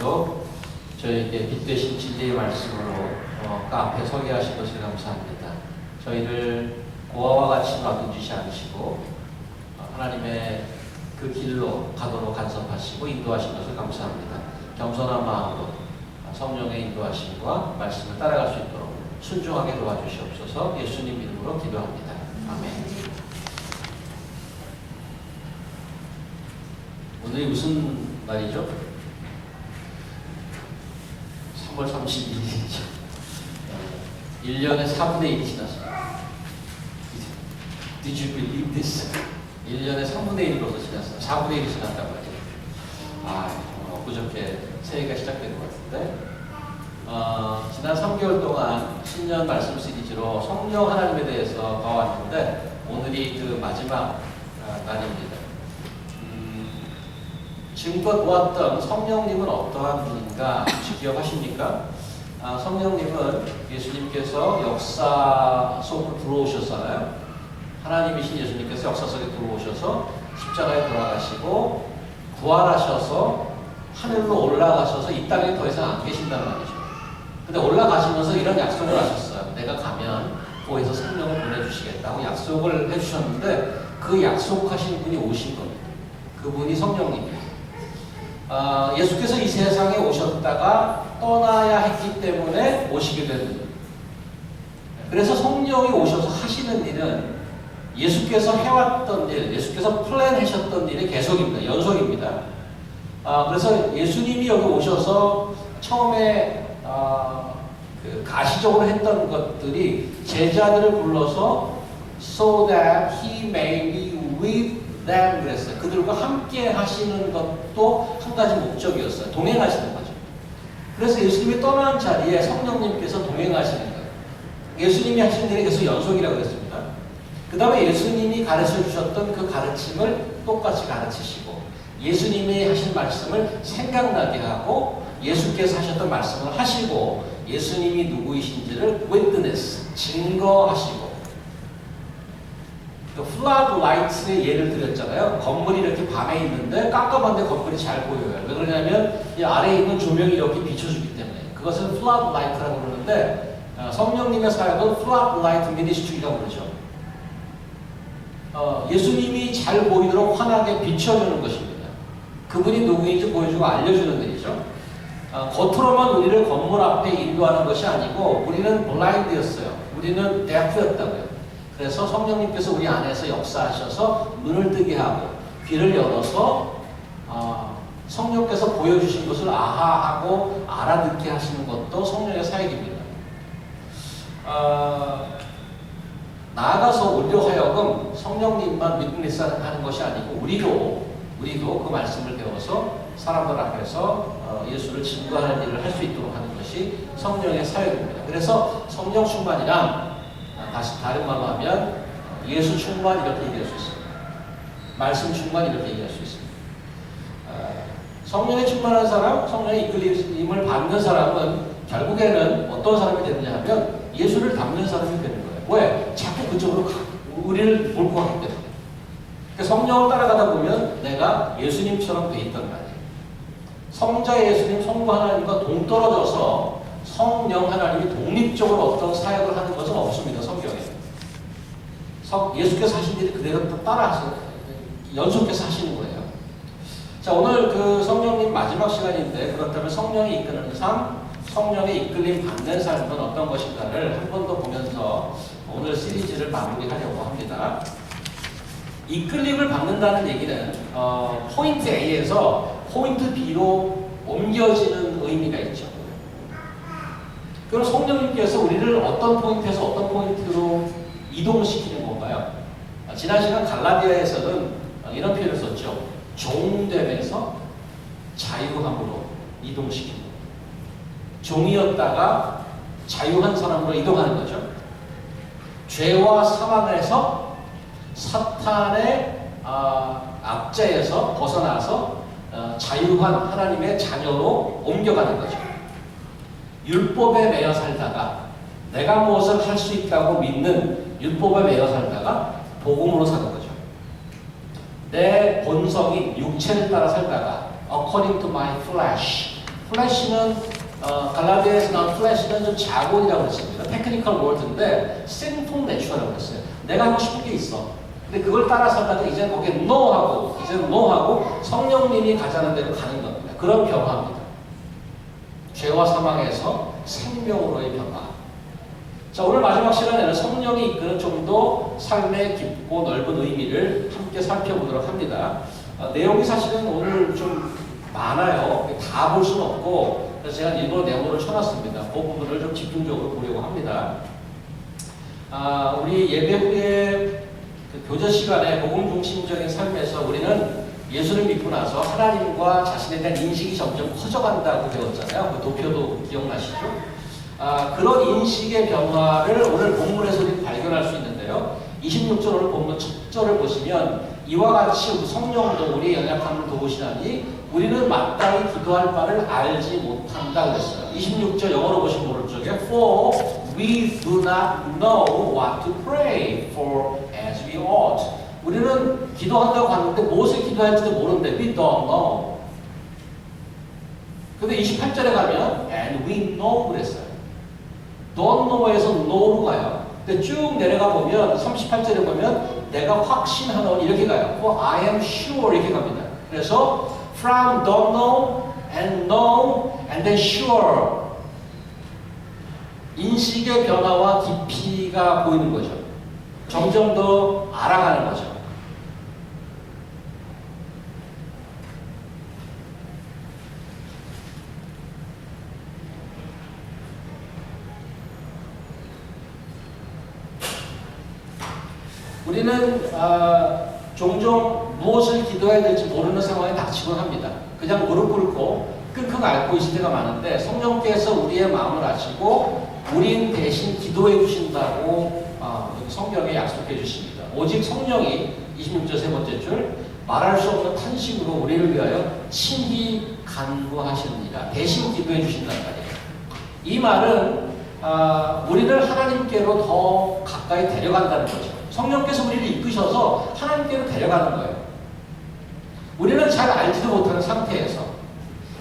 오늘도 저희에게 빛 되신 진리의 말씀으로 그 앞에 서게 하신 것을 감사합니다. 저희를 고아와 같이 놔두지 않으시고 하나님의 그 길로 가도록 간섭하시고 인도하신 것을 감사합니다. 겸손한 마음으로 성령의 인도하심과 말씀을 따라갈 수 있도록 순종하게 도와주시옵소서. 예수님 이름으로 기도합니다. 아멘. 오늘이 무슨 날이죠? 3월 31일이죠. 1년에 4분의 1이 지났어요. Did you believe this? 1년에 3분의 1로서 지났어요. 4분의 1이 지났단 말이에요. 그저께 새해가 시작된 것 같은데, 지난 3개월 동안 신년 말씀 시리즈로 성령 하나님에 대해서 봐왔는데, 오늘이 그 마지막 날입니다. 지금껏 보았던 성령님은 어떠한 분인가 혹시 기억하십니까? 성령님은 예수님께서 역사 속으로 들어오셨잖아요. 하나님이신 예수님께서 역사 속에 들어오셔서 십자가에 돌아가시고 부활하셔서 하늘로 올라가셔서 이 땅에 더 이상 안 계신다는 말이죠. 근데 올라가시면서 이런 약속을 하셨어요. 내가 가면 보혜사 성령을 보내주시겠다고 약속을 해주셨는데 그 약속하신 분이 오신 겁니다. 그분이 성령님이에요. 예수께서 이 세상에 오셨다가 떠나야 했기 때문에 오시게 된 분. 그래서 성령이 오셔서 하시는 일은 예수께서 해왔던 일, 예수께서 플랜하셨던 일의 계속입니다. 연속입니다. 그래서 예수님이 여기 오셔서 처음에 그 가시적으로 했던 것들이 제자들을 불러서 so that he may be with them 그랬어요. 그들과 함께 하시는 것도 한 가지 목적이었어요. 동행하시는 거죠. 그래서 예수님이 떠난 자리에 성령님께서 동행하시는 거예요. 예수님이 하신 일이 계속 연속이라고 그랬습니다. 그 다음에 예수님이 가르쳐 주셨던 그 가르침을 똑같이 가르치시고 예수님이 하신 말씀을 생각나게 하고 예수께서 하셨던 말씀을 하시고 예수님이 누구이신지를 witness, 증거하시고 플라드 라이트의 예를 드렸잖아요. 건물이 이렇게 밤에 있는데 깜깜한데 건물이 잘 보여요. 왜 그러냐면 이 아래에 있는 조명이 이렇게 비춰주기 때문에. 그것을 플라드 라이트라고 그러는데 성령님의 사역은 플라드 라이트 미니스트리라고 그러죠. 예수님이 잘 보이도록 환하게 비춰주는 것입니다. 그분이 누구인지 보여주고 알려주는 일이죠. 겉으로만 우리를 건물 앞에 인도하는 것이 아니고 우리는 블라인드였어요. 우리는 데프였다고요. 그래서 성령님께서 우리 안에서 역사하셔서 눈을 뜨게 하고 귀를 열어서 성령께서 보여주신 것을 아하하고 알아듣게 하시는 것도 성령의 사역입니다. 나아가서 우리로 하여금 성령님만 믿음하는 것이 아니고 우리도 그 말씀을 배워서 사람들 앞에서 예수를 증거하는 일을 할 수 있도록 하는 것이 성령의 사역입니다. 그래서 성령 충만이란 다른 말로 하면 예수 충만 이렇게 얘기할 수 있습니다. 말씀 충만 이렇게 얘기할 수 있습니다. 성령에 충만한 사람, 성령의 이끌림을 받는 사람은 결국에는 어떤 사람이 되느냐 하면 예수를 닮는 사람이 되는 거예요. 왜? 자꾸 그쪽으로 우리를 몰고 가기 때문에. 그러니까 성령을 따라가다 보면 내가 예수님처럼 돼 있단 말이에요. 성자 예수님, 성부 하나님과 동떨어져서 성령 하나님이 독립적으로 어떤 사역을 하는 것은 없습니다. 성경에. 예수께서 하신 일을 그대로 따라서 연속해서 하시는 거예요. 자, 오늘 그 성령님 마지막 시간인데 그렇다면 성령이 이끄는 삶, 성령의 이끌림 받는 삶은 어떤 것인가를 한 번 더 보면서 오늘 시리즈를 마무리하려고 합니다. 이끌림을 받는다는 얘기는 포인트 A에서 포인트 B로 옮겨지는 의미가 있죠. 그럼 성령님께서 우리를 어떤 포인트에서 어떤 포인트로 이동시키는 건가요? 지난 시간 갈라디아에서는 이런 표현을 썼죠. 종됨에서 자유함으로 이동시키는 거예요. 종이었다가 자유한 사람으로 이동하는 거죠. 죄와 사망에서 사탄의 압제에서 벗어나서 자유한 하나님의 자녀로 옮겨가는 거죠. 율법에 매여 살다가 내가 무엇을 할 수 있다고 믿는 율법에 매여 살다가 복음으로 사는 거죠. 내 본성인 육체를 따라 살다가 according to my flesh, 플래시는 갈라디아에서 나온 플래시는 좀 자본이라고 했습니다. 테크니컬 월드인데 생통 내추럴이라고 했어요. 내가 하고 싶은 게 있어. 근데 그걸 따라서 하다가 이제 거기에 노하고 성령님이 가자는 대로 가는 겁니다. 그런 변화입니다. 죄와 사망에서 생명으로의 변화. 자, 오늘 마지막 시간에는 성령이 이끄는 좀 더 삶의 깊고 넓은 의미를 함께 살펴보도록 합니다. 내용이 사실은 오늘 좀 많아요. 다 볼 수는 없고, 그래서 제가 일부러 네모를 쳐놨습니다. 그 부분을 좀 집중적으로 보려고 합니다. 우리 예배 후에 그 교제 시간에 복음 중심적인 삶에서 우리는 예수를 믿고 나서 하나님과 자신에 대한 인식이 점점 커져간다고 배웠잖아요. 그 도표도 기억나시죠? 그런 인식의 변화를 오늘 본문에서 우리 발견할 수 있는데요. 26절 오늘 본문 첫 절을 보시면 이와 같이 성령도 우리의 연약함을 도우시나니 우리는 마땅히 기도할 바를 알지 못한다 그랬어요. 26절 영어로 보시면 오른쪽에 For we do not know what to pray for as we ought. 우리는 기도한다고 하는데 무엇을 기도할지도 모르는데 we don't know. 근데 28절에 가면 and we know 그랬어요. don't know에서 know로 가요. 근데 쭉 내려가 보면 38절에 보면 내가 확신하노니 이렇게 가요. For I am sure 이렇게 갑니다. 그래서 from don't know and know and then sure 인식의 변화와 깊이가 보이는 거죠. 점점 더 알아가는 거죠. 우리는 종종 무엇을 기도해야 될지 모르는 상황에 닥치곤 합니다. 그냥 무릎 꿇고 끙끙 앓고 있을 때가 많은데 성령께서 우리의 마음을 아시고 우린 대신 기도해 주신다고 성경에 약속해 주십니다. 오직 성령이 26절 세 번째 줄 말할 수 없는 탄식으로 우리를 위하여 친히 간구하시느니라. 대신 기도해 주신다는 말이에요. 이 말은 우리를 하나님께로 더 가까이 데려간다는 거죠. 성령께서 우리를 이끄셔서 하나님께로 데려가는 거예요. 우리는 잘 알지도 못하는 상태에서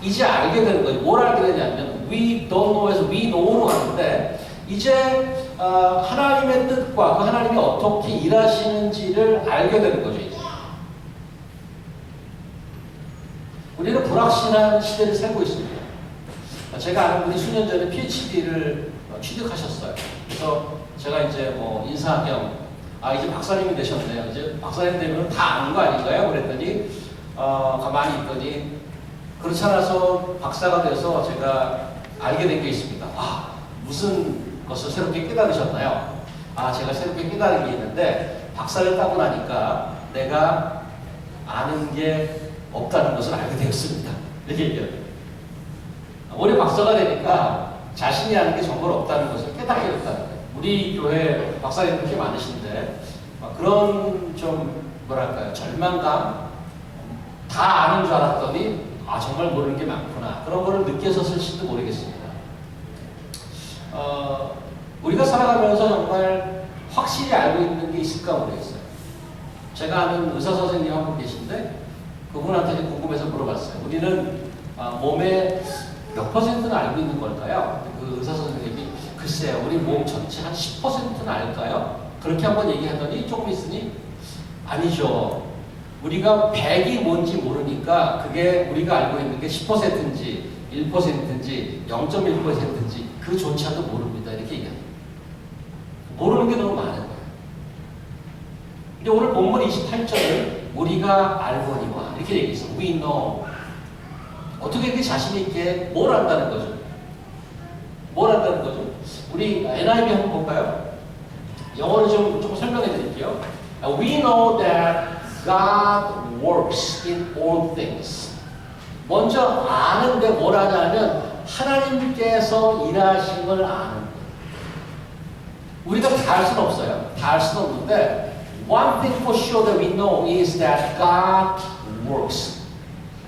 이제 알게 되는 거예요. 뭘 알게 되냐면 we don't know에서 we know로 가는데 이제 하나님의 뜻과 그 하나님이 어떻게 일하시는지를 알게 되는 거죠. 이제. 우리는 불확실한 시대를 살고 있습니다. 제가 아는 분이 수년 전에 PhD를 취득하셨어요. 그래서 제가 이제 뭐 인사 겸 이제 박사님이 되셨네요. 이제 박사님 되면 다 아는 거 아닌가요? 그랬더니 가만히 있더니 그렇지 않아서 박사가 돼서 제가 알게 된 게 있습니다. 무슨 것을 새롭게 깨달으셨나요? 제가 새롭게 깨달은 게 있는데 박사를 따고 나니까 내가 아는 게 없다는 것을 알게 되었습니다. 이렇게 얘기해요. 올해 박사가 되니까 자신이 아는 게 정말 없다는 것을 깨닫게 됐다는 거예요. 우리 교회 박사님 그렇게 많으신데 그런 좀 뭐랄까요 절망감 다 아는 줄 알았더니 정말 모르는 게 많구나 그런 거를 느껴졌을지도 모르겠습니다. 우리가 살아가면서 정말 확실히 알고 있는 게 있을까 모르겠어요. 제가 아는 의사 선생님 한 분 계신데 그분한테 궁금해서 물어봤어요. 우리는 몸의 몇 퍼센트는 알고 있는 걸까요? 그 의사 선생님이 글쎄요, 우리 몸 전체 한 10%는 알까요? 그렇게 한번 얘기하더니 조금 있으니 아니죠. 우리가 100이 뭔지 모르니까 그게 우리가 알고 있는 게 10%인지 1%인지 0.1%인지 그조차도 모릅니다. 이렇게 얘기합니다. 모르는 게 너무 많은 거예요. 근데 오늘 본문 28절을 우리가 알거니와 이렇게 얘기했어요. We know. 어떻게 이렇게 자신 있게 뭘 안다는 거죠? 뭘 안다는 거죠? 우리 NIV 한번 볼까요? 영어로 좀 설명해 드릴게요. We know that God works in all things. 먼저 아는데 뭘 하냐면 하나님께서 일하심을 아는 거예요. 우리가 다 할 수는 없어요. 다 할 수는 없는데 one thing for sure that we know is that God works.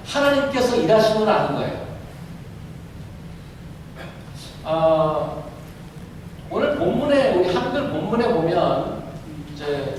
하나님께서 일하심을 아는 거예요. 오늘 본문에 우리 한글 본문에 보면 이제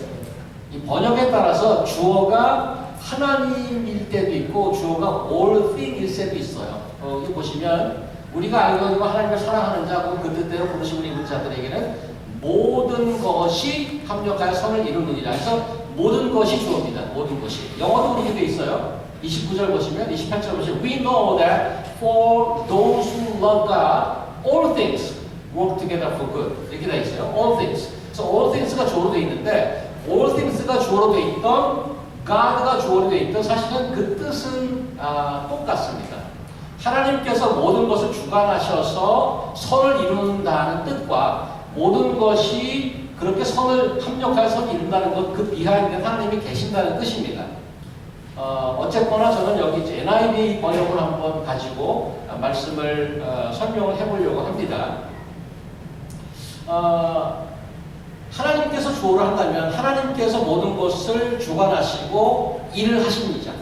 이 번역에 따라서 주어가 하나님일 때도 있고 주어가 all thing일 때도 있어요. 여기 보시면 우리가 알고 있는 하나님을 사랑하는 자, 그 뜻대로 부르심을 입은 자들에게는 모든 것이 합력하여 선을 이루느니라. 해서 모든 것이 주어입니다. 모든 것이. 영어도 그렇게 돼 있어요. 29절 보시면, 28절 보시면 We know that for those who love God, all things work together for good. 이렇게 돼 있어요. All things. 그래서 all things가 주어로 돼 있는데 all things가 주어로 돼 있던 God가 주어로 돼 있던 사실은 그 뜻은 똑같습니다. 하나님께서 모든 것을 주관하셔서 선을 이룬다는 뜻과 모든 것이 그렇게 선을 합력하여 선을 이룬다는 것, 그 비하인드는 하나님이 계신다는 뜻입니다. 어쨌거나 저는 여기 이제 NIV 번역을 한번 가지고 말씀을 설명을 해보려고 합니다. 하나님께서 주어를 한다면 하나님께서 모든 것을 주관하시고 일을 하십니다.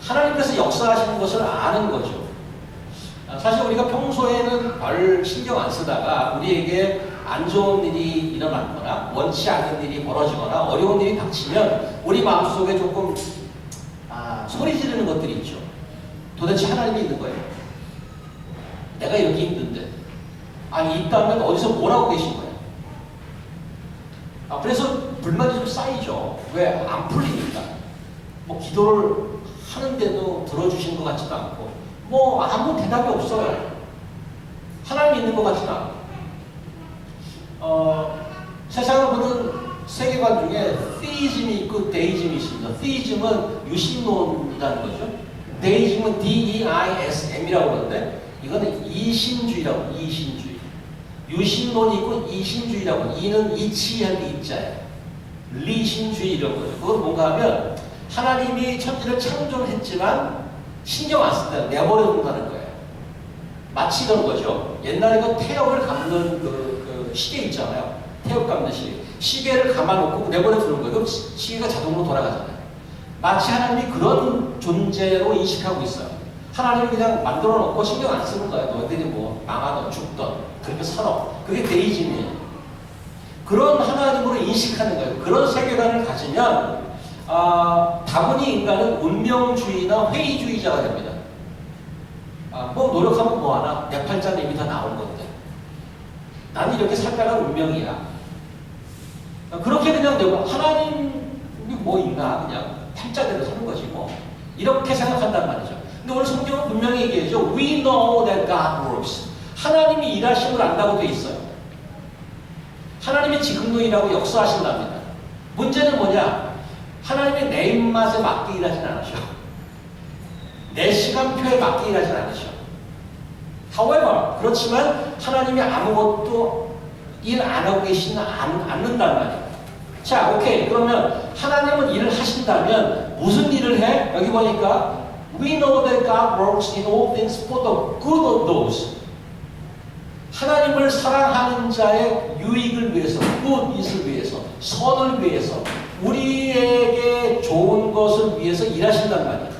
하나님께서 역사하시는 것을 아는 거죠. 사실 우리가 평소에는 별 신경 안 쓰다가 우리에게 안 좋은 일이 일어나거나 원치 않는 일이 벌어지거나 어려운 일이 닥치면 우리 마음속에 조금 소리 지르는 것들이 있죠. 도대체 하나님이 있는 거예요. 내가 이렇게 힘든데. 아니 있다면 어디서 뭐라고 계신 거예요. 그래서 불만이 좀 쌓이죠. 왜? 안 풀리니까. 뭐 기도를 하는데도 들어주신 것 같지도 않고 뭐 아무 대답이 없어요. 하나님이 있는 것 같지도 않고 세상을 보는 세계관 중에 theism이 있고 deism이 있습니다. theism은 유신론이라는 거죠. deism은 D-E-I-S-M이라고 그러는데 이거는 이신주의라고. 이신주의. 유신론이 있고 이신주의라고. 이는 이치할 이자예요. 리신주의라고 그러죠. 그건 뭔가 하면 하나님이 천지를 창조했지만 신경 안 쓴다. 내버려 둔다는 거예요. 마치 그런 거죠. 옛날에 그 태엽을 감는 그 시계 있잖아요. 태엽 감는 시계. 시계를 감아놓고 내버려 두는 거예요. 그럼 시계가 자동으로 돌아가잖아요. 마치 하나님이 그런 존재로 인식하고 있어요. 하나님이 그냥 만들어 놓고 신경 안 쓰는 거예요. 너희들이 뭐 망하던 죽던 그렇게 살아. 그게 데이즘이에요. 그런 하나님으로 인식하는 거예요. 그런 세계관을 가지면 다분히 인간은 운명주의나 회의주의자가 됩니다. 뭐 노력하면 뭐하나? 내 팔자는 이미 다 나온 건데. 나는 이렇게 살다가 운명이야. 그렇게 그냥 되고 하나님이 뭐 있나? 그냥 팔자대로 사는 거지 뭐. 이렇게 생각한단 말이죠. 근데 오늘 성경은 분명히 얘기해죠. We know that God works. 하나님이 일하심을 안다고 돼 있어요. 하나님이 지금도 일하고 역사하신답니다. 문제는 뭐냐? 하나님이 내 입맛에 맞게 일하진 않으셔. 내 시간표에 맞게 일하진 않으셔. However, 그렇지만 하나님이 아무것도 일 안 하고 계시지 않는단 말이에요. 자, 오케이. 그러면 하나님은 일을 하신다면 무슨 일을 해? 여기 보니까 We know that God works in all things for the good of those. 하나님을 사랑하는 자의 유익을 위해서, good-it을 위해서, 선을 위해서, 우리에게 좋은 것을 위해서 일하신단 말이에요.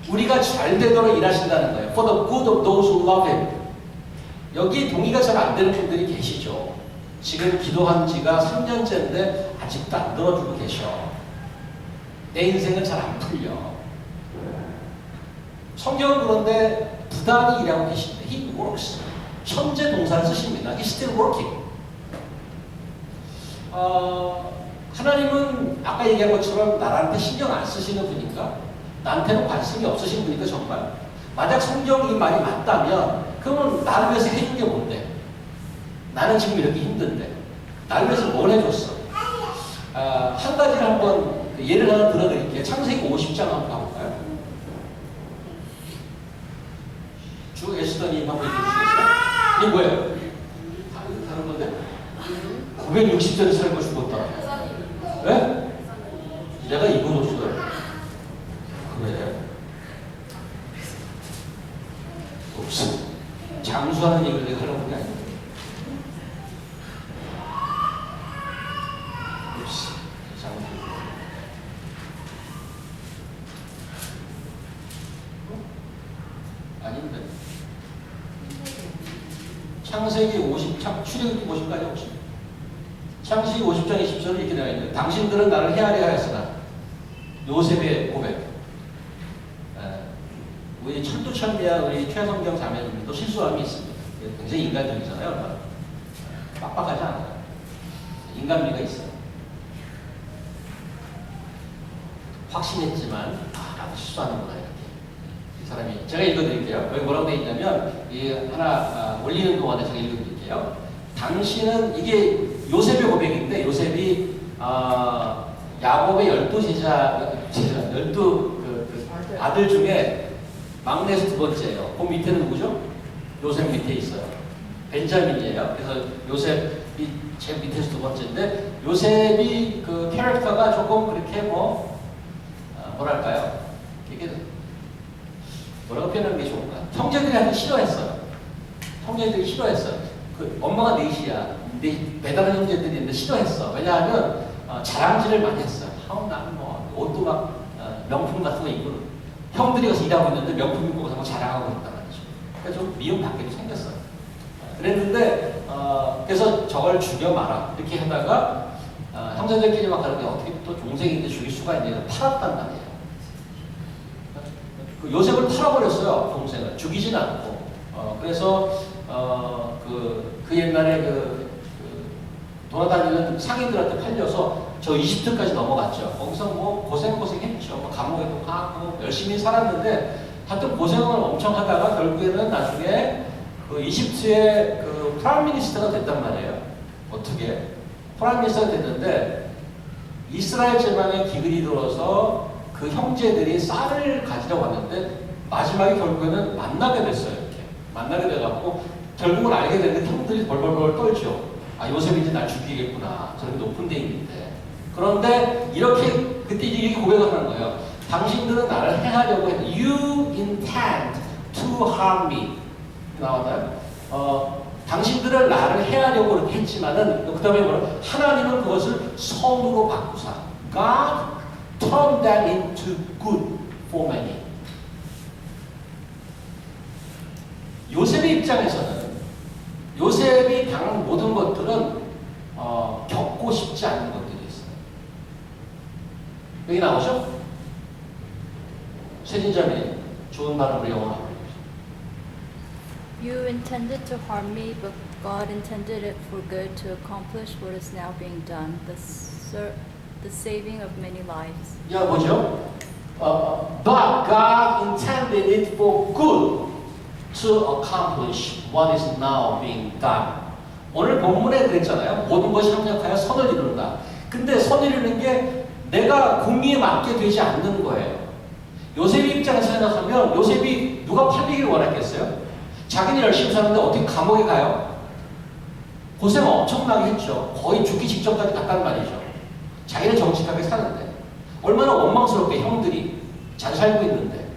우리가 잘 되도록 일하신다는 거예요. For the good of those who love Him. 여기 동의가 잘 안 되는 분들이 계시죠. 지금 기도한 지가 3년째인데 아직도 안 들어주고 계셔. 내 인생은 잘 안 풀려. 성경은 그런데 부단히 일하고 계신데 He works. 현재 동사를 쓰십니다. He's still working. 하나님은 아까 얘기한 것처럼 나한테 신경 안 쓰시는 분인가? 나한테는 관심이 없으신 분인가 정말? 만약 성경이 말이 맞다면 그러면 나를 위해서 해준 게 뭔데? 나는 지금 이렇게 힘든데 나를 위해서 뭘 해줬어? 한 가지를 한번 예를 하나 들어드릴게요. 창세기 50장 한번 가볼까요? 주 에스더님 한번 해주시겠어요? 이게 뭐예요? 다른 건데? 960절에 살고 죽었다. 네? 내가 입어줬어요. 그래? 없어. 장수하는 얘기를 내가 하려고 게 아닌데. 없어. 장수. 아닌데. 창세기 50장, 출애굽기 보실까요 혹시? 창세기 50장 20절에 이렇게 되어 있는데 당신들은 나를 헤아려 하였으나 요셉의 고백. 우리 철두철미한 우리 최성경 자매님도 실수함이 있습니다. 굉장히 인간적이잖아요. 얼마나. 빡빡하지 않아요. 인간미가 있어요. 확신했지만 나도 실수하는구나 이렇게. 이 사람이 제가 읽어드릴게요. 여기 뭐라고 되어 있냐면 이 하나 올리는 동안에 제가 읽어드릴게요. 당신은 이게 요셉의 고백인데 요셉이 야곱의 12 아들 중에 막내에서 두 번째예요. 그 밑에는 누구죠? 요셉 밑에 있어요. 벤자민이에요. 그래서 요셉이 제일 밑에서 두 번째인데 요셉이 그 캐릭터가 조금 그렇게 뭐랄까요? 이게 뭐라고 표현하는 게 좋을까? 형제들이 싫어했어요. 형제들이 싫어했어요. 그 엄마가 넷이야. 배다른 형제들이 있는데 싫어했어. 왜냐하면 자랑질을 많이 했어요. 나는 뭐 옷도 막 명품 같은 거 입고 형들이 가서 일하고 있는데 명품 입고 가서 자랑하고 있단 말이죠. 그래서 좀 미움받기도 생겼어요. 그랬는데 그래서 저걸 죽여마라 이렇게 하다가 형제들끼리 막 하는데 어떻게 또 동생인데 죽일 수가 있냐 팔았단 말이에요. 그 요셉을 팔아버렸어요. 동생을 죽이진 않고 그래서 그 옛날에 돌아다니는 상인들한테 팔려서 저 이집트까지 넘어갔죠. 거기서 뭐 고생했죠. 뭐 감옥에도 가고 열심히 살았는데 하여튼 고생을 엄청 하다가 결국에는 나중에 그 이집트의 그 프라임 미니스터가 됐단 말이에요. 어떻게? 프라임 미니스터가 됐는데 이스라엘 제방에 기근이 들어서 그 형제들이 쌀을 가지러 왔는데 마지막에 결국에는 만나게 됐어요. 이렇게 만나게 돼갖고 결국은 알게 됐는데 형들이 벌벌벌 떨죠. 요셉이 이제 날 죽이겠구나. 저렇게 높은 데 있는데. 그런데 그때 이렇게 고백을 하는 거예요. 당신들은 나를 해하려고 했는데 You intend to harm me. 나왔나요? 당신들은 나를 해하려고 그렇게 했지만은 그 다음에 뭐라? 하나님은 그것을 선으로 바꾸사. God turned that into good for many. 요셉의 입장에서는 요셉이 당한 모든 것들은 겪고 싶지 않은 것들이 있어요. 여기 나오죠? 세진자매 좋은 발음으로 영어로 하고 You intended to harm me, but God intended it for good to accomplish what is now being done, the saving of many lives. 야 뭐죠? But God intended it for good to accomplish what is now being done. 오늘 본문에 그랬잖아요. 모든 것이 합력하여 선을 이룬다. 근데 선을 이루는 게 내가 공의에 맞게 되지 않는 거예요. 요셉 입장에서 생각하면 요셉이 누가 팔리기를 원했겠어요? 자기는 열심히 사는데 어떻게 감옥에 가요? 고생 엄청나게 했죠. 거의 죽기 직전까지 갔단 말이죠. 자기는 정직하게 사는데 얼마나 원망스럽게 형들이 잘 살고 있는데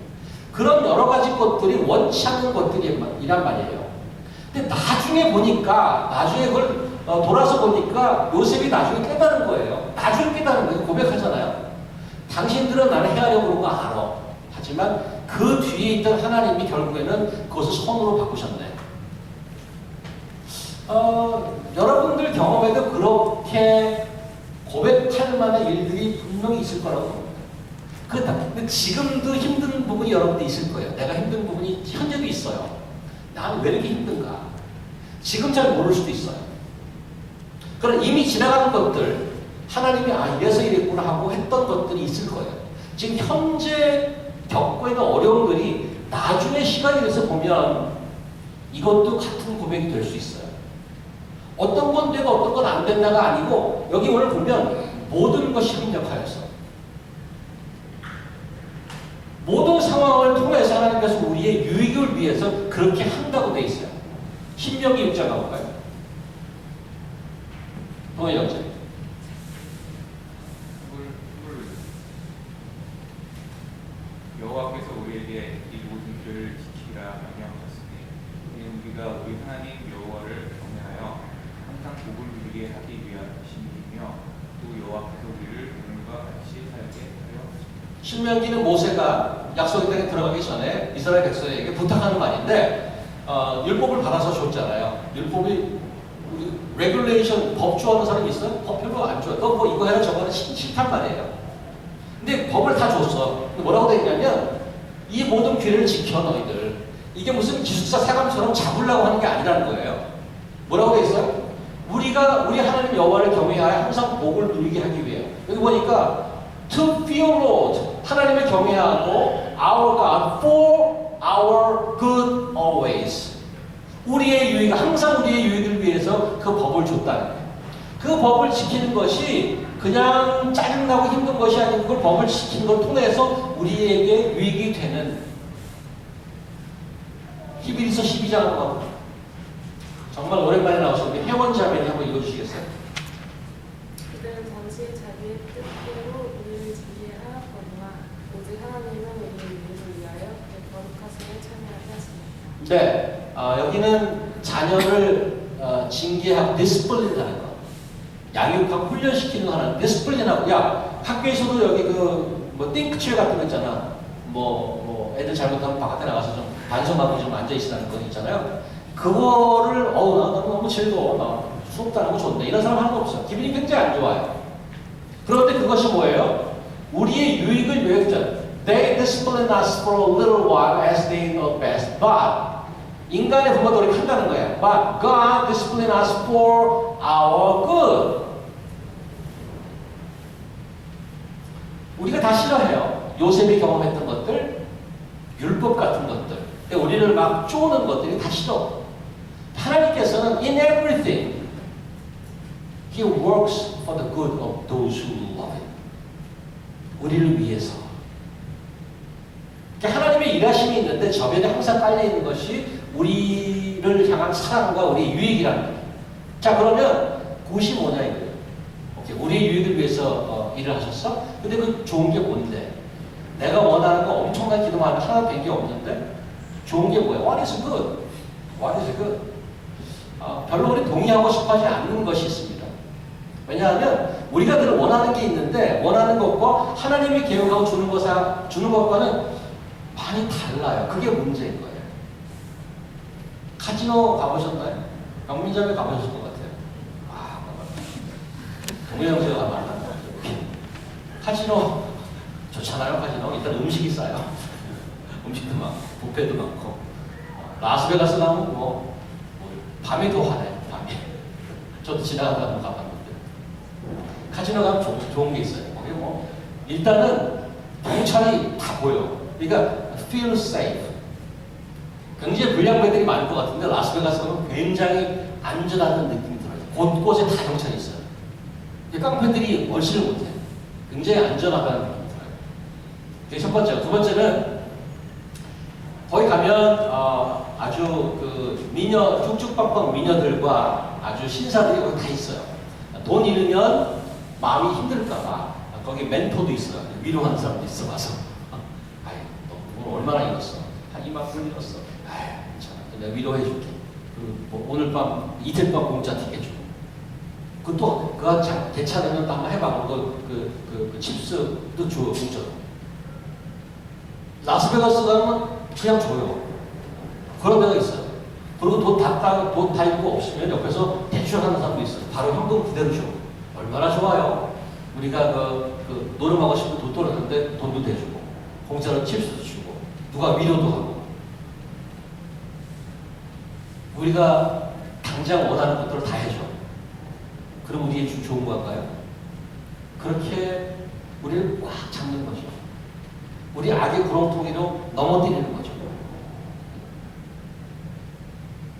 그런 여러 가지 것들이 원치 않는 것들이란 말이에요. 근데 나중에 그걸 돌아서 보니까 요셉이 나중에 깨달은 거예요. 나중에 깨달은 거예요. 고백하잖아요. 당신들은 나를 해하려고 그런 거 알아. 하지만 그 뒤에 있던 하나님이 결국에는 그것을 선으로 바꾸셨네. 여러분들 경험에도 그렇게 고백할 만한 일들이 분명히 있을 거라고 봅니다. 근데 지금도 힘든 부분이 여러분들 있을 거예요. 내가 힘든 부분이 현재도 있어요. 나는 왜 이렇게 힘든가? 지금 잘 모를 수도 있어요. 그럼 이미 지나간 것들, 하나님이 이래서 이랬구나 하고 했던 것들이 있을 거예요. 지금 현재 겪고 있는 어려움들이 나중에 시간이 돼서 보면 이것도 같은 고백이 될 수 있어요. 어떤 건 되고 어떤 건 안 된다가 아니고 여기 오늘 보면 모든 것이 합력하여서 모든 상황을 통해서 하나님께서 우리의 유익을 위해서 그렇게 한다고 돼 있어요. 신명기 6장 가볼까요? 동일 영장. 여호와께서 우리에게 이 모든 길을 지키라 명령하셨으니 우리가 우리 하나님 여호와를 경외하여 항상 복을 누리게 하기 위한 신이며 또 여호와께서 우리를 오늘과 같이 살게 하려 하십니다. 신명기는 모세가 약속의 땅에 들어가기 전에 이스라엘 백성에게 부탁하는 말인데 율법을 받아서 줬잖아요. 율법이 우리 레귤레이션 법 좋아하는 사람이 있어요? 법 별로 안 좋아. 너 뭐 이거 해라 저거 해라 싫단 말이에요. 근데 법을 다 줬어. 근데 뭐라고 돼 있냐면 이 모든 규례를 지켜 너희들. 이게 무슨 기숙사 사감처럼 잡으려고 하는 게 아니라는 거예요. 뭐라고 돼 있어요? 우리가 우리 하나님 여호와를 경외하여 항상 복을 누리게 하기 위해. 여기 보니까 to fear Lord 하나님을 경외하고 our God for our good always. 우리의 유익, 항상 우리의 유익을 위해서 그 법을 줬다는 거예요. 그 법을 지키는 것이 그냥 짜증나고 힘든 것이 아니고 그걸 법을 지키는 걸 통해서 우리에게 유익이 되는 히브리서 12장으로 가고 정말 오랜만에 나오신 우리 혜원 자매님 한번 읽어주시겠어요? 그들은 잠시 자기의 뜻대로 우리를 지혜하거니와 오직 하나님은 우리의 유익을 위하여 그 거룩하심을 참여하게 하십니다. 네, 여기는 자녀를 징계하고 디스플린하는 거, 양육하고 훈련시키는 거 하는 디스플린하고. 야, 학교에서도 여기 뭐 띵크칠 같은 거 있잖아. 뭐 애들 잘못하면 바깥에 나가서 좀 반성하고 좀 앉아 있으라는 거 있잖아요. 그거를 나 너무 즐거워, 나 수업도 안 하고 좋네, 이런 사람 하는 거 없어. 기분이 굉장히 안 좋아요. 그런데 그것이 뭐예요? 우리의 유익을 위해서 They discipline us for a little while as they know best, but 인간의 부모가 노력한다는 거예요. But God discipline us for our good. 우리가 다 싫어해요. 요셉이 경험했던 것들, 율법 같은 것들, 우리를 막 쪼는 것들이 다 싫어. 하나님께서는 in everything He works for the good of those who love Him. 우리를 위해서. 하나님의 일하심이 있는데 저변에 항상 깔려 있는 것이 우리를 향한 사랑과 우리의 유익이라는 거예요. 자, 그러면 그것이 뭐냐 이거예요. 우리의 유익을 위해서 일을 하셨어? 근데 그 좋은 게 뭔데? 내가 원하는 거 엄청난 기도만 하나 된 게 없는데 좋은 게 뭐야? What is good? What is good? 별로 우리 동의하고 싶어 하지 않는 것이 있습니다. 왜냐하면 우리가 늘 원하는 게 있는데 원하는 것과 하나님이 계획하고 주는 것과는 많이 달라요. 그게 문제인 거예요. 카지노 가보셨나요? 영민자매 가보셨을 것 같아요. 동영 씨가 가봤나? 카지노 좋잖아요. 카지노 일단 음식이 싸요. 음식도 많고 뷔페도 많고 라스베가스 가면 뭐 밤이 더 화나요. 밤이. 저도 지나가다 한번 가봤는데 카지노 가면 좋은 게 있어요. 거기 뭐 일단은 경찰이 다 보여. 그러니까 feel safe. 굉장히 불량배들이 많을 것 같은데 라스베가스 가면 굉장히 안전하다는 느낌이 들어요. 곳곳에 다 경찰이 있어요. 깡패들이 얼씨를 못해. 굉장히 안전하다는 느낌이 들어요. 그게 첫 번째. 두 번째는 거기 가면 아주 그 미녀, 쭉쭉빡빡 미녀들과 아주 신사들이 거기 다 있어요. 돈 잃으면 마음이 힘들까봐 거기 멘토도 있어요. 위로하는 사람도 있어 와서. 아이, 너 오늘 얼마나 잃었어? 한 이만큼 잃었어. 아이, 괜찮아. 내가 위로해줄게. 뭐 오늘 밤, 이틀 밤 공짜 티켓 주고. 그것도 그거 괜찮으면 또 한번 해봐. 그 칩스도 줘, 공짜로. 라스베가스 가면 그냥 줘요. 그런 데가 있어요. 그리고 돈 다 있고 없으면 옆에서 대출하는 사람도 있어요. 바로 현금 그대로 줘. 얼마나 좋아요. 우리가 그 노름하고 싶은 돈 떨었는데 돈도 대주고, 공짜로 칩스도 주고, 누가 위로도 하고. 우리가 당장 원하는 것들을 다 해줘. 그럼 우리의 좋은 걸까요? 그렇게 우리를 꽉 잡는 거죠. 우리 악의 구렁텅이로 넘어뜨리는 거죠.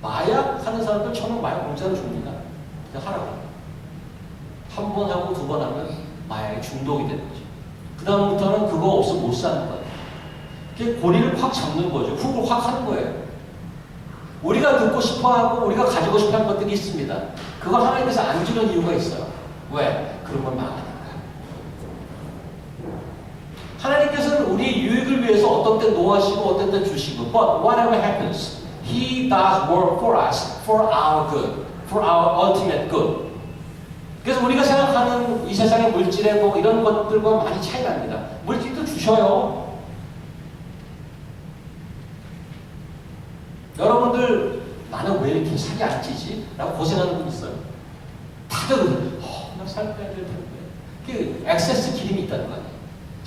마약 하는 사람들 처음에 마약 공짜로 줍니다. 그냥 하라고. 한 번 하고 두 번 하면 마약에 중독이 되는 거죠. 그 다음부터는 그거 없으면 못 사는 거예요. 그게 고리를 확 잡는 거죠. 훅을 확 하는 거예요. 우리가 듣고 싶어하고 우리가 가지고 싶어하는 것들이 있습니다. 그걸 하나님께서 안 주는 이유가 있어요. 왜? 그런 걸 망하니까. 하나님께서는 우리의 유익을 위해서 어떤 때 노하시고 어떤 때 주시고, but whatever happens, He does work for us, for our good, for our ultimate good. 그래서 우리가 생각하는 이 세상의 물질의 뭐 이런 것들과 많이 차이 납니다. 물질도 주셔요. 여러분들 나는 왜 이렇게 살이 안 찌지? 라고 고생하는 분 있어요. 다들 나 살 빼야 될 텐데. 그 액세스 기름이 있다는 거 아니에요.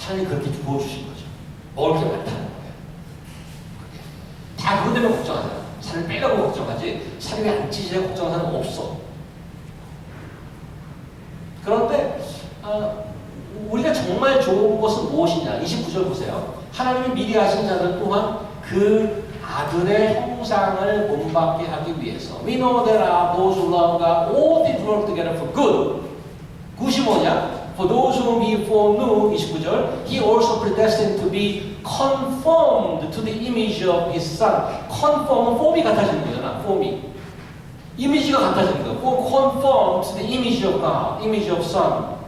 하나님 그렇게 부어주신 거죠. 먹을 게 많다는 거예요. 다 그것 때문에 걱정하잖아. 살을 빼려고 걱정하지 살이 왜 안 찌지 걱정하는 사람은 없어. 그런데 우리가 정말 좋은 것은 무엇이냐? 29절 보세요. 하나님이 미리 하신 자들 또한 그 아들의 형상을 본받게 하기 위해서 We know that those who love God all things work together for good. 굿이 뭐냐? For those whom he foreknew, 29절, he also predestined to be conformed to the image of his son. conform은 form이 같아지는 거잖아. form이. 이미지가 같아지는 거예요. conform to the image of God, image of son.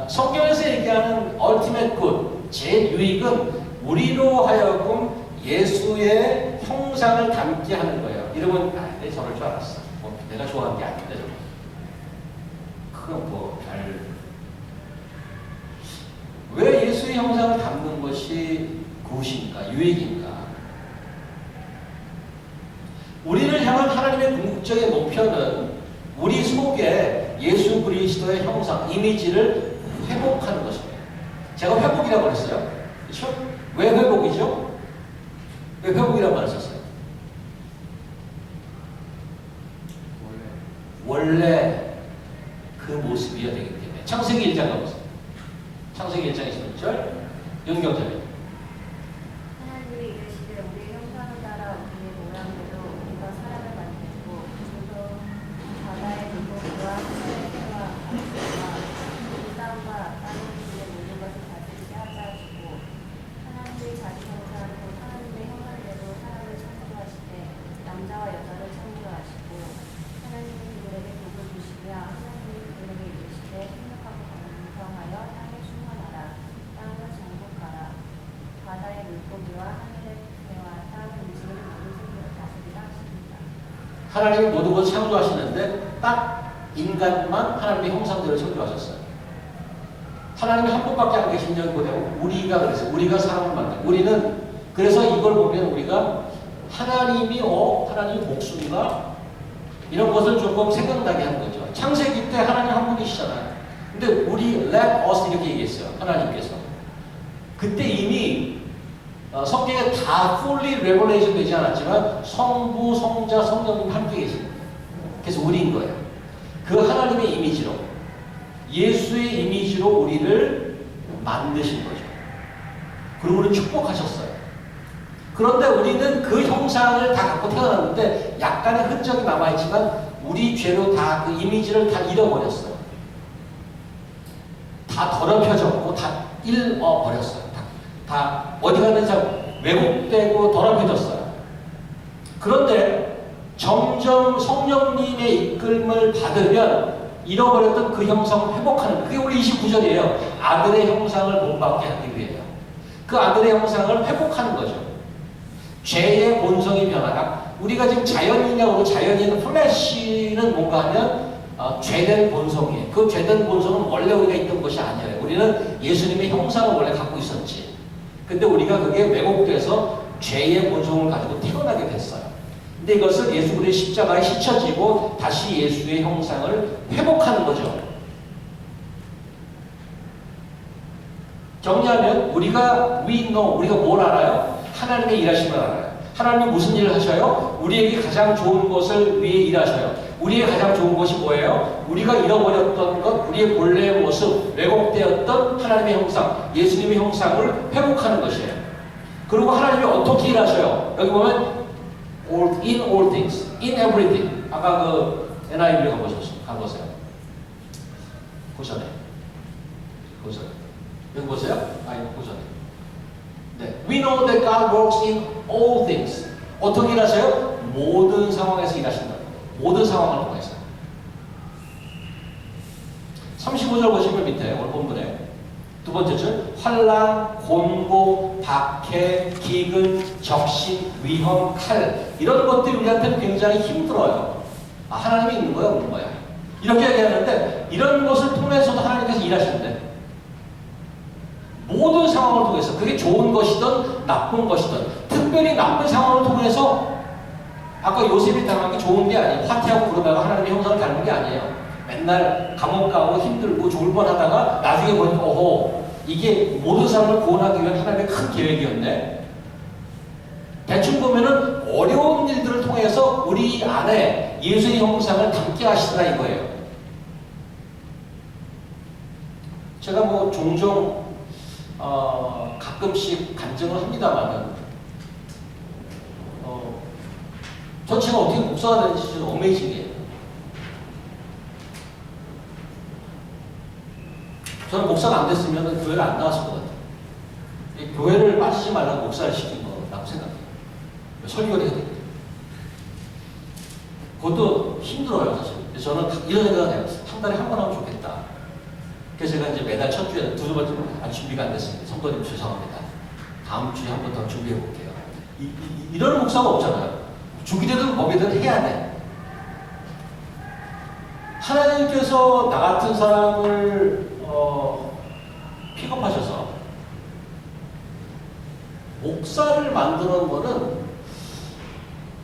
성경에서 얘기하는 ultimate good, 제일 유익은 우리로 하여금 예수의 형상을 닮게 하는 거예요. 이러면 내 저럴 줄 알았어. 내가 좋아하는 게 아닌데 저거. 그건 뭐 왜 예수의 형상을 담는 것이 굿인가, 유익인가? 우리를 향한 하나님의 궁극적인 목표는 우리 속에 예수 그리스도의 형상, 이미지를 회복하는 것입니다. 제가 회복이라고 그랬어요. 그렇죠? 왜 회복이죠? 왜 회복이라고 말했었어요? 원래 그 모습이어야 되기 때문에. 창세기 1장 가보세요. 창세기 1장 21절 윤경절입니다. 하나님이 이르시되 우리 형상을 따라 우리의 모양대로 우리가 사람을 만들고 조동 바다의 물고기와 하늘의 새와 가축과 이 땅과 땅의 위의 모든 것을 다스리게 하자 하시고 하나님이 자기 형상 곧 하나님의 형상대로 사람을 창조하시되 남자와 여자를 창조하시고 하나님이 그들에게 복을 주시며 하나님이 그들에게 이르시되 행복하고 번성하여 땅에 충만하라 땅을 정복하라 바다의 물고기와 하늘의 새와 땅의 움직이는 모든 생물을 다스리라 하십니다. 하나님이 모든 것을 창조하시는데 딱 인간만 하나님의 형상대로 창조하셨어요. 하나님이 한 분밖에 안 계신 적이 뭐냐면 우리가 그래서 우리가 사람을 만들고 우리는 그래서 이걸 보면 우리가 하나님이 하나님이 목숨인가 이런 것을 조금 생각나게 하는 거죠. 창세기 때 하나님 한 분이시잖아요. 근데 우리 let us 이렇게 얘기했어요. 하나님께서. 그때 이미 성경에 다 fully revelation 되지 않았지만 성부, 성자, 성령님 함께 계십니다. 그래서 우리인 거예요. 그 하나님의 이미지로 예수의 이미지로 우리를 만드신 거죠. 그리고 우리를 축복하셨어요. 그런데 우리는 그 형상을 다 갖고 태어났는데 약간의 흔적이 남아있지만 우리 죄로 다 그 이미지를 다 잃어버렸어요. 다 더럽혀졌고 다 잃어버렸어요. 다 어디 갔는지 왜곡되고 더럽혀졌어요. 그런데 점점 성령님의 이끌림을 받으면 잃어버렸던 그 형상을 회복하는 그게 우리 29절이에요. 아들의 형상을 본받게 하기 위해요. 그 아들의 형상을 회복하는 거죠. 죄의 본성이 변화가 우리가 지금 자연인이라고 자연인 플래시는 뭔가 하면 죄된 본성이에요. 그 죄된 본성은 원래 우리가 있던 것이 아니에요. 우리는 예수님의 형상을 원래 갖고 있었지. 근데 우리가 그게 왜곡돼서 죄의 본성을 가지고 태어나게 됐어요. 근데 이것을 예수 그리스도의 십자가에 싣혀지고 다시 예수의 형상을 회복하는 거죠. 정리하면 우리가 we know, 우리가 뭘 알아요? 하나님의 일하심을 알아요. 하나님이 무슨 일을 하셔요? 우리에게 가장 좋은 것을 위해 일하셔요. 우리의 가장 좋은 것이 뭐예요? 우리가 잃어버렸던 것, 우리의 본래의 모습, 왜곡되었던 하나님의 형상, 예수님의 형상을 회복하는 것이에요. 그리고 하나님이 어떻게 일하셔요? 여기 보면 in all things, in everything. 아까 그 NIV를 가보세요. 고전에. 여기 보세요. 이거 고전에. 네. We know that God works in all things. 어떻게 일하세요? 모든 상황에서 일하신다. 모든 상황을 통해서. 35절 보시면 밑에 오늘 본문에 두 번째 줄 환난, 곤고, 박해, 기근, 적신, 위험, 칼 이런 것들이 우리한테는 굉장히 힘들어요. 하나님이 있는 거야, 없는 거야? 이렇게 얘기하는데 이런 것을 통해서도 하나님께서 일하시는데 모든 상황을 통해서 그게 좋은 것이든 나쁜 것이든 특별히 나쁜 상황을 통해서 아까 요셉이 당한 게 좋은 게 아니에요. 화태하고 그러다가 하나님의 형상을 닮은 게 아니에요. 맨날 감옥 가고 힘들고 죽을 뻔하다가 나중에 보니까 이게 모든 사람을 구원하기 위한 하나님의 큰 계획이었네. 대충 보면은 어려운 일들을 통해서 우리 안에 예수의 형상을 담게 하시더라 이거예요. 제가 뭐 종종 가끔씩 간증을 합니다만은 전 제가 어떻게 목사가 되는지 좀 어메이징이에요. 저는 목사가 안 됐으면 교회를 안 나왔을 것 같아요. 교회를 빠지지 말라고 목사를 시킨 거라고 생각해요. 설교를 해야 되거든요. 그것도 힘들어요, 사실. 저는 이런 생각을 해요. 한 달에 한 번 하면 좋겠다. 그래서 제가 이제 매달 첫 주에 두 번째 준비가 안 됐습니다. 성도님 죄송합니다. 다음 주에 한 번 더 준비해 볼게요. 이런 목사가 없잖아요. 주기되든 뭐게든 해야 돼. 하나님께서 나 같은 사람을 픽업하셔서 목사를 만드는 거는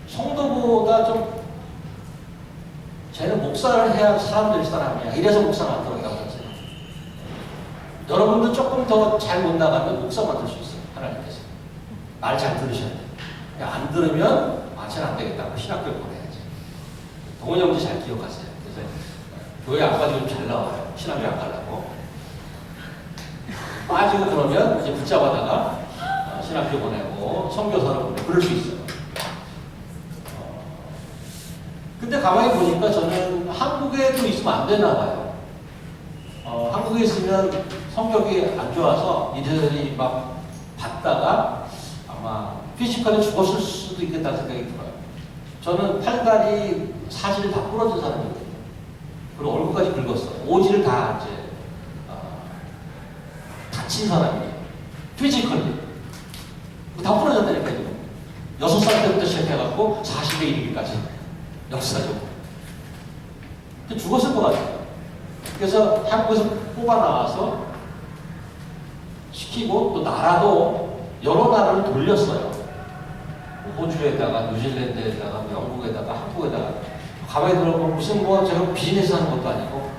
성도보다 좀 쟤는 목사를 해야 사람 될 사람이야. 이래서 목사 만들어가고 하세요. 여러분도 조금 더 잘 못 나가면 목사 만들 수 있어요. 하나님께서. 말 잘 들으셔야 돼요. 안 들으면 쟤는 안 되겠다. 신학교를 보내야지. 동원이 형제 잘 기억하세요. 그래서 교회 안 빠지고 잘 나와요. 신학교 안 가려고. 빠지고 그러면 이제 붙잡아다가 신학교 보내고 선교사를 보내고 그럴 수 있어요. 근데 가만히 보니까 저는 한국에도 있으면 안 되나 봐요. 한국에 있으면 성격이 안 좋아서 이들이 막 받다가 아마 피지컬에 죽었을 수도 있겠다는 생각이 들어요. 저는 팔다리 사실 다 부러진 사람이거든요. 그리고 얼굴까지 긁었어요. 오지를 다 이제 다친 사람이에요. 피지컬이. 다 부러졌다니까요. 6살 때부터 시작해갖고 40에 이르기까지. 역사적으로. 죽었을 것 같아요. 그래서 한국에서 뽑아 나와서 시키고 또 나라도 여러 나라를 돌렸어요. 호주에다가 뉴질랜드에다가 영국에다가 한국에다가 가만히 들어보면 무슨 뭐 제가 비즈니스 하는 것도 아니고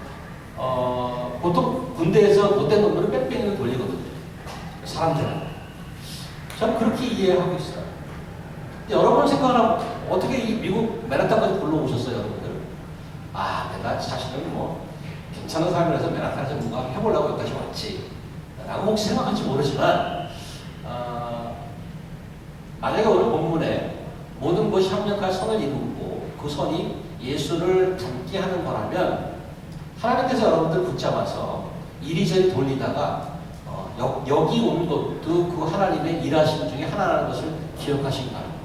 보통 군대에서 못된 놈들을 뺑뺑이로 돌리거든요. 사람들은. 저는 그렇게 이해하고 있어요. 여러분 생각하면 어떻게 이 미국 맨하탄까지 불러오셨어요, 여러분들? 내가 사실은 뭐 괜찮은 삶이라서 맨하탄에서 뭔가 해보려고 여기까지 왔지. 라고 혹시 생각할지 모르지만 만약에 오늘 본문에 모든 것이 합력할 선을 이루고 그 선이 예수를 닮게 하는 거라면 하나님께서 여러분들 붙잡아서 이리저리 돌리다가 여기 온 것도 그 하나님의 일하심 중에 하나라는 것을 기억하시기 바랍니다.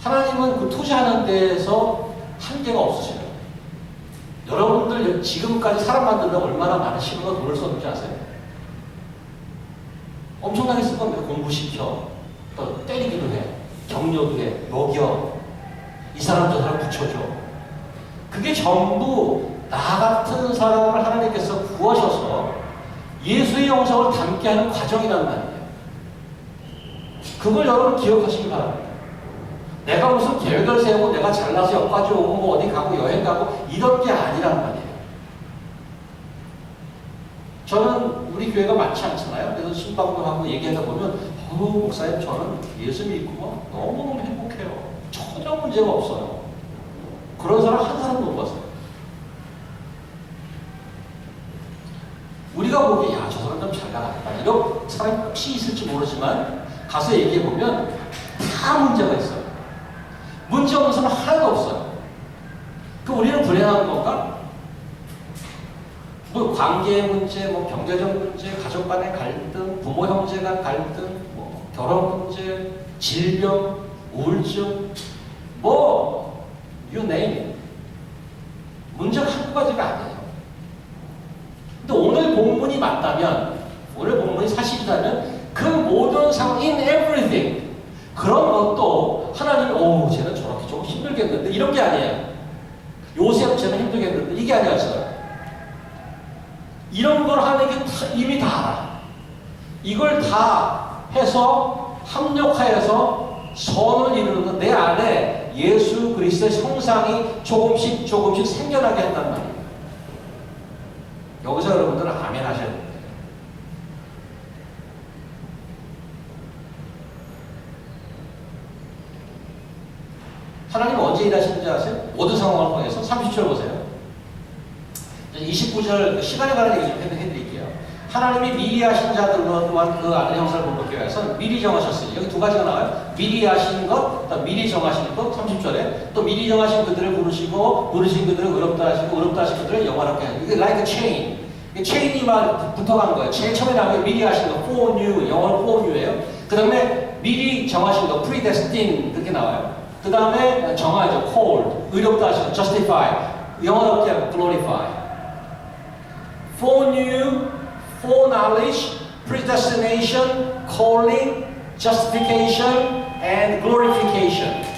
하나님은 그 투자하는 데에서 한계가 없으셔요. 여러분들 지금까지 사람 만들려고 얼마나 많은 시간과 돈을 썼는지 아세요? 엄청나게 쓸 겁니다. 공부시켜, 또 때리기도 해, 격려도 해, 먹여, 이 사람 저 사람 붙여줘. 그게 전부 나 같은 사람을 하나님께서 구하셔서 예수의 영성을 담게 하는 과정이란 말이에요. 그걸 여러분 기억하시기 바랍니다. 내가 무슨 계획을 세우고 내가 잘나서 여기까지 오고 뭐 어디 가고 여행 가고 이런 게 아니란 말이에요. 저는 우리 교회가 많지 않잖아요. 그래서 신방도 하고 얘기하다 보면 목사님 저는 예수 믿고 너무너무 행복해요. 전혀 문제가 없어요. 그런 사람 한 사람도 못 봤어요. 우리가 보기에 저 사람 좀 잘 나가겠다 이런 사람이 혹시 있을지 모르지만 가서 얘기해보면 다 문제가 있어요. 문제 없는 사람 하나도 없어요. 그 우리는 불행한 건가? 뭐 관계의 문제, 뭐 경제적 문제, 가족 간의 갈등, 부모 형제 간 갈등, 뭐 결혼 문제, 질병, 우울증, 뭐 you name it. 문제가 한두 가지가 아니에요. 근데 오늘 본문이 맞다면, 오늘 본문이 사실이라면 그 모든 상황, in everything 그런 것도 하나님이 쟤는 저렇게 조금 힘들겠는데 이런 게 아니에요. 요셉 쟤는 힘들겠는데 이게 아니었어요. 이런 걸 하나님께 이미 다 알아. 이걸 다 해서 합력하여서 선을 이루는 내 안에 예수 그리스도의 형상이 조금씩 생겨나게 한단 말이에요. 여기서 여러분들은 아멘 하셔야 됩니다. 하나님 언제 일하시는지 아세요? 모든 상황을 통해서 30절 보세요. 29절 시간에 관한 얘기 좀 해드릴게요. 하나님이 미리 하신 자들로만 그 아들 형상을 본받기 위해서 미리 정하셨으니 여기 두 가지가 나와요. 미리 하신 것, 미리 정하신 것 30절에 또 미리 정하신 그들을 부르시고 부르신 그들을 의롭다 하시고 의롭다 하신 그들을 영화롭게 하시고 이게 like a chain. 체인이 막 붙어가는 거예요. 제일 처음에 나오면 미리 하신 거 foreknew, 영어로 foreknew예요. 그 다음에 미리 정하신 거 predestined 그렇게 나와요. 그 다음에 정하죠. called, 의롭다 하시고 justify, 영어롭게 하고 glorify. foreknew, foreknowledge, predestination, calling, justification, and glorification.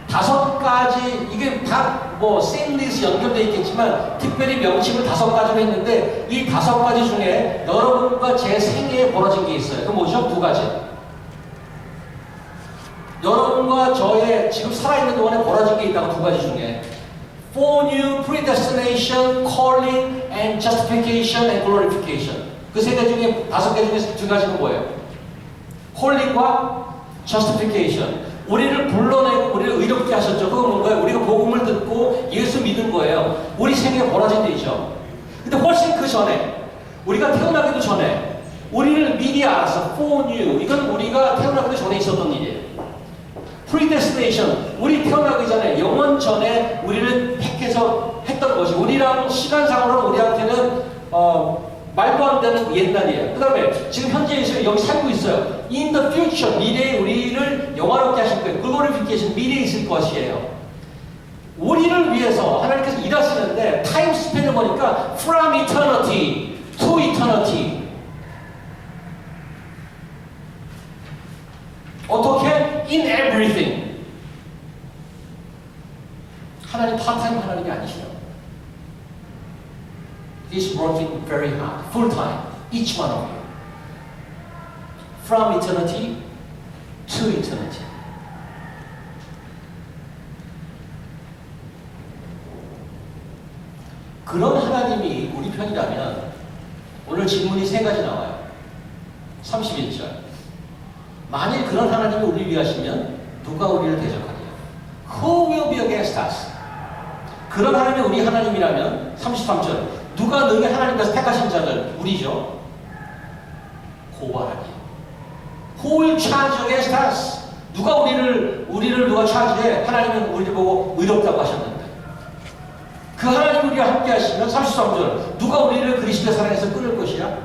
5가지 이게 다 뭐 seamless 연결되어 있겠지만 특별히 명칭을 5가지로 했는데 이 5가지 중에 여러분과 제 생애에 벌어진 게 있어요. 그 뭐죠? 2가지. 여러분과 저의 지금 살아있는 동안에 벌어진 게 있다고 2가지 중에 foreknew, predestination, calling, and justification and glorification. 그 3개 중에 5개 중에 2가지가 뭐예요? calling과 justification. 우리를 불러내고 우리를 의롭게 하셨죠. 그건 뭔가요? 우리가 복음을 듣고 예수 믿은 거예요. 우리 생애에 벌어진 일이죠. 근데 훨씬 그 전에 우리가 태어나기도 전에 우리를 미리 알아서 foreknew. 이건 우리가 태어나기도 전에 있었던 일이에요. predestination. 우리 태어나기 전에 영원 전에 우리를 택해서 했던 것이 우리랑 시간상으로는 우리한테는 말도 안 되는 옛날이에요. 그 다음에 지금 현재 여기 살고 있어요. In the future, 미래에 우리를 영화롭게 하실 거예요. glorification, 미래에 있을 것이에요. 우리를 위해서 하나님께서 일하시는데 타임 스팬을 보니까 from eternity to eternity. 어떻게? In everything. 하나님 파타임 하나님이 아니시죠. He's working very hard, full time, each one of you. From eternity to eternity. 그런 하나님이 우리 편이라면 오늘 질문이 3가지 나와요. 31절. 만일 그런 하나님이 우리를 위하시면 누가 우리를 대적하리요? Who will be against us? 그런 하나님이 우리 하나님이라면 33절. 누가 너희 하나님께서 택하신 자들? 우리죠. 고발하니. Who will charge against us? 누가 우리를 누가 차지해? 하나님은 우리를 보고 의롭다고 하셨는데. 그 하나님 우리와 함께 하시면 33절. 누가 우리를 그리스도의 사랑에서 끊을 것이야?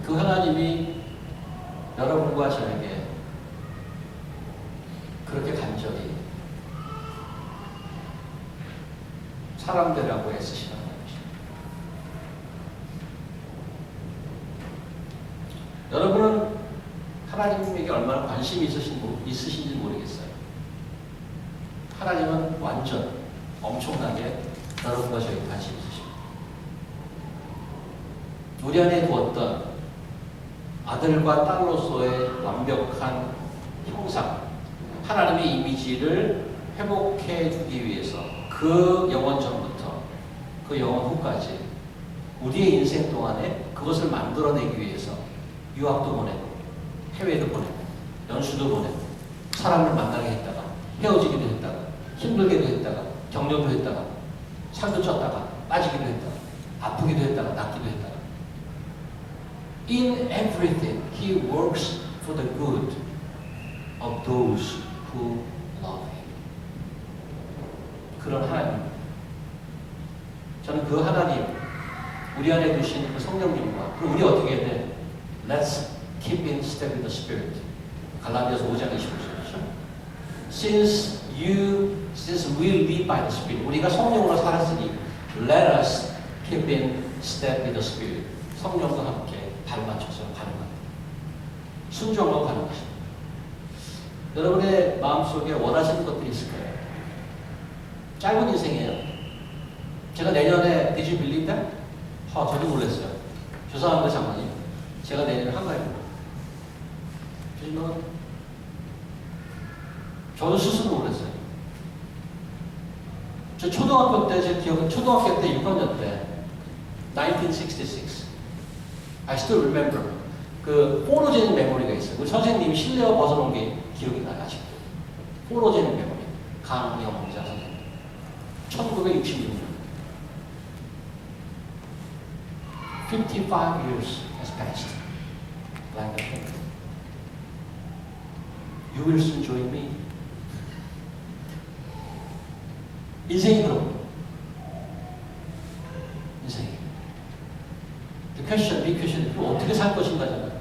그 하나님이 여러분과 저에게 그렇게 간절히 사람들하고 애쓰시는 하나님이십니다. 여러분은 하나님에게 얼마나 관심이 있으신지 모르겠어요. 하나님은 완전 엄청나게 여러분과 저에게 관심이 있으십니다. 우리 안에 두었던 아들과 딸로서의 완벽한 형상, 하나님의 이미지를 회복해 주기 위해서 그 영원 전부터 그 영원 후까지 우리의 인생 동안에 그것을 만들어내기 위해서 유학도 보내고 해외도 보내고 연수도 보내고 사람을 만나게 했다가 헤어지기도 했다가 힘들게도 했다가 격려도 했다가 살도 쪘다가 빠지기도 했다가 아프기도 했다가 낫기도 했다가 In everything, He works for the good of those who love Him. 그런 하나님. 저는 그 하나님, 우리 안에 두신 그 성령님과 그럼 우리 어떻게 해야 돼? Let's keep in step with the Spirit. 갈라디아서 5장 25절이죠. Since we live by the Spirit, 우리가 성령으로 살았으니 let us keep in step with the Spirit. 성령과 함께 발 맞춰서 가는 겁니다. 순종하고 가는 것입니다. 여러분의 마음속에 원하시는 것들이 있을 거예요. 짧은 인생이에요. 제가 내년에 Did you believe that? 저도 놀랐어요. 죄송합니다 장관님. 제가 내년에 한가해요. 저도 스스로 놀랐어요. 저 초등학교 때, 제 기억은 초등학교 때 6학년 때 1966 I still remember 그 포로제닉 메모리가 있어요. 그 선생님이 실내어 벗어놓은 게 기억이 나요. 아직도. 포로제닉 메모리 강영자 선생님 1966년 55 years has passed like a thing. You will soon join me. 인생이 그럼 인생이 The question, big question 그럼 어떻게 살 것인가잖아요.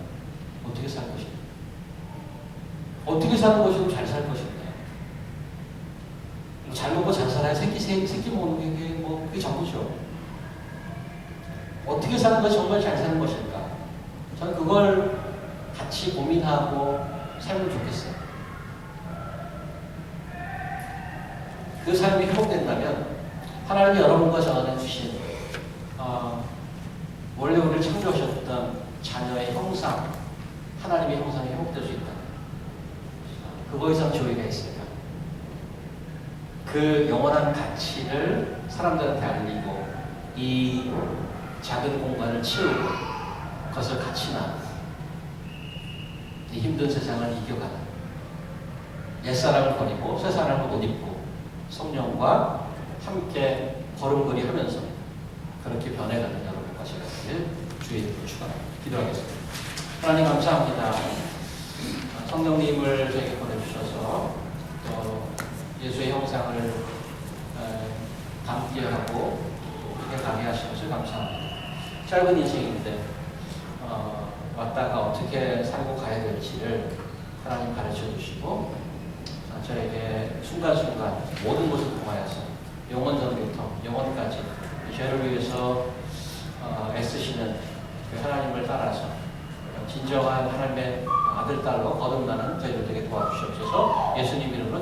어떻게 살 것인가. 어떻게 사는 것이고 잘 살 것인가. 잘 먹고 잘 살아야 새끼 먹는 게 뭐 그게 전부죠. 어떻게 사는 것이 정말 잘 사는 것일까. 저는 그걸 같이 고민하고 살면 좋겠어요. 그 삶이 회복된다면 하나님이 여러분과 저 안에 주신 원래 우리를 창조하셨던 자녀의 형상, 하나님의 형상이 회복될 수 있다. 그거 이상 조의가 있을까? 그 영원한 가치를 사람들한테 알리고 이 작은 공간을 채우고 그것을 같이 나누고 이 힘든 세상을 이겨가는 옛사람을 버리고 새사람을 못 입고 성령과 함께 걸음걸이 하면서 그렇게 변해가는 여러분과 제가 되길 주의 이름으로 축원합니다. 기도하겠습니다. 하나님 감사합니다. 성령님을 저에게 보내주셔서 또 예수의 형상을 담게 하고 그렇게 가게 하신 것을 감사합니다. 짧은 인생인데 왔다가 어떻게 살고 가야 될지를 하나님 가르쳐 주시고 저에게 순간순간 모든 것을 통하여서 영원전부터 영원까지 죄를 위해서 애쓰시는 그 하나님을 따라서 진정한 하나님의 아들, 딸로 거듭나는 저희들 되게 도와주시옵소서. 예수님 이름으로